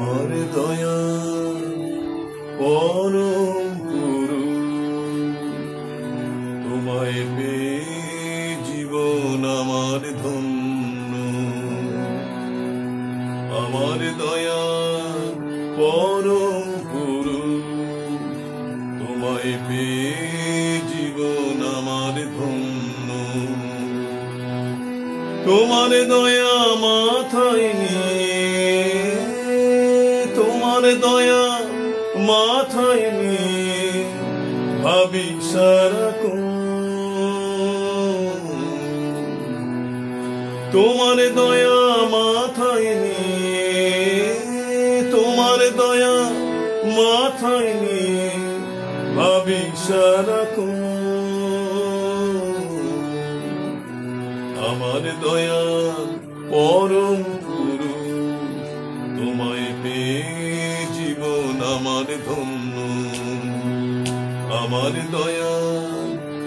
আমার দয়া পরম গুরু, তোমায় পেয়ে জীবন আমার ধন্য। আমার দয়া পরম গুরু, তোমায় পেয়ে জীবন আমার ধন্য। তোমার দয়া মাথায় নিয়ে, তোমার দয়া মাথায় নিয়ে ভাবি সারাক্ষণ। তোমার দয়া মাথায় নিয়ে, তোমার দয়া মাথায় নিয়ে ভাবি সারাক্ষণ। আমার দয়া পরম গুরু, তোমায় পেয়ে জীবন আমার ধন্য। আমার দয়া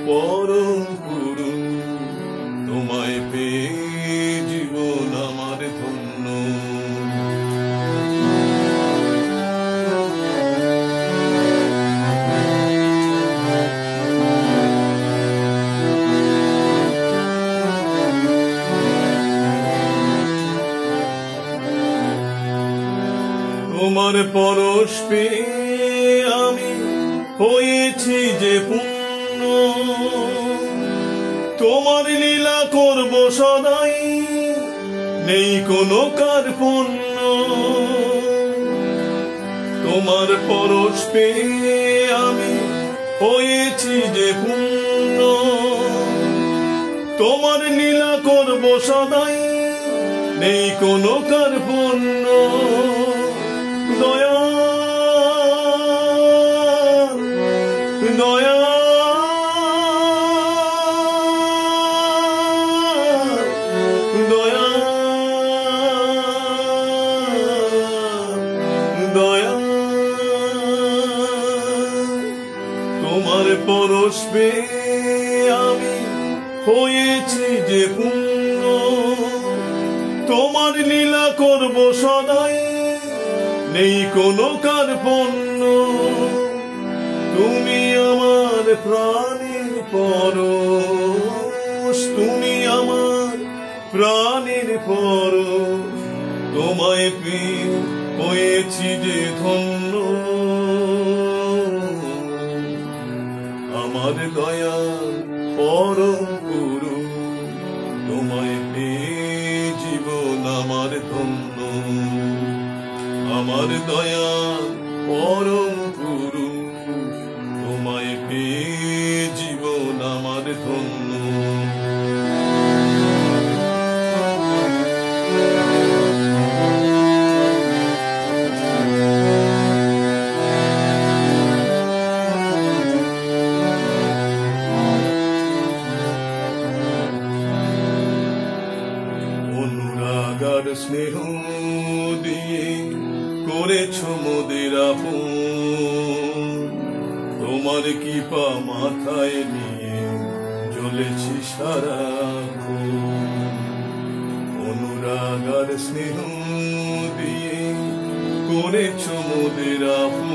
পরম গুরু, তোমায় পেয়ে জীবন আমার ধন্য। তোমার পরশ পেয়ে আমি হয়েছি যে পূর্ণ। তোমার লীলা করব সদাই, নেই কোনো কার্পণ্য। তোমার পরশ পেয়ে আমি হয়েছি যে পূর্ণ। তোমার লীলা করব সদাই, নেই কোনো কার্পণ্য। দয়া দয়া দয়া দয়া, তোমার পরশ পেয়ে আমি হয়েছি যে পূর্ণ। তোমার লীলা করব সদাই, নেই কোনো কার্পণ্য। তুমি আমার প্রাণের পরশ, তুমি আমার প্রাণের পরশ। তোমায় পেয়ে হয়েছি যে ধন্য। আমার দয়া পরম গুরু, তোমায় পেয়ে জীবন আমার ধন্য। আমার দয়া পরম গুরু, তোমায় পেয়ে জীবন আমার ধন্য। অনুরাগার স্নেহ দিয়ে করেছ মোদের আপন। তোমার কৃপা মাথায় নিয়ে জ্বলেছি সারাক্ষণ। অনুরাগার স্নেহ দিয়ে করেছ মোদের আপন।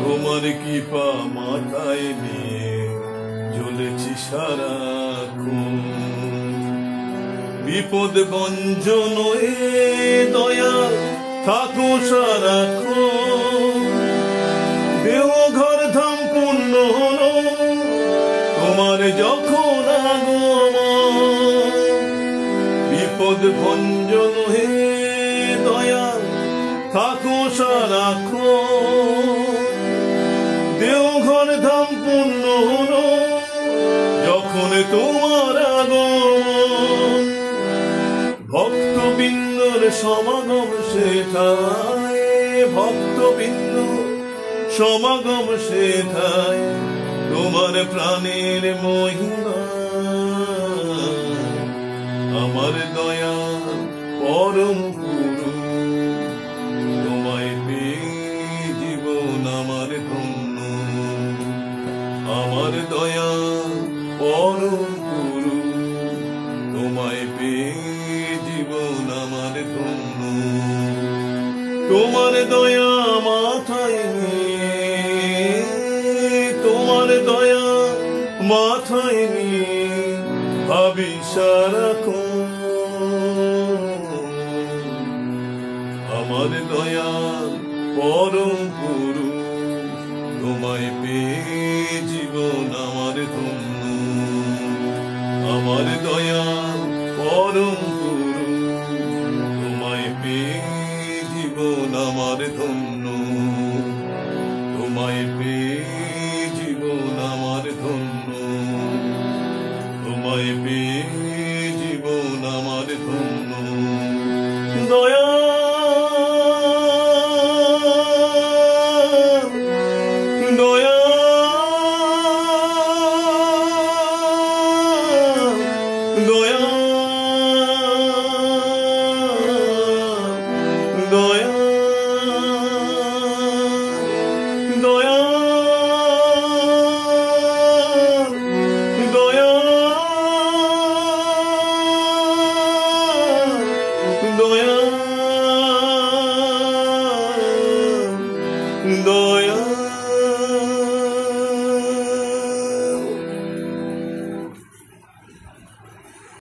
তোমার কৃপা মাথায় নিয়ে জ্বলেছি সারাক্ষণ। বিপদ ভঞ্জন দয়া থাকো সারাক্ষণ। দেওঘর ধাম পূর্ণ হলো তোমার যখন আগমন। বিপদ ভঞ্জন দয়া থাকো সারাক্ষণ। দেওঘর ধাম পূর্ণ হলো যখন তোমার আগমন। ভক্তবৃন্দর সমাগম সেথায়, ভক্তবৃন্দ সমাগম সেথায়। তোমার প্রাণের মহিমা, আমার দয়া পরম গুরু, তোমায় পেয়ে জীবন আমার ধন্য। আমার দয়া পরম গুরু, তোমায় পেয়ে জীবন আমার ধন্য। তোমার দয়া মাথায় নিয়ে, তোমার দয়া মাথায় নিয়ে ভাবি সারাক্ষণ। আমার দয়াল পরম গুরু, তোমায় পেয়ে জীবন আমার ধন্য। আমার দয়াল পরম গুরু, তোমায় পেয়ে জীবন আমার ধন্য। তোমায় পেয়ে জীবন আমার ধন্য। তোমায় পেয়ে জীবন আমার ধন্য। দয়া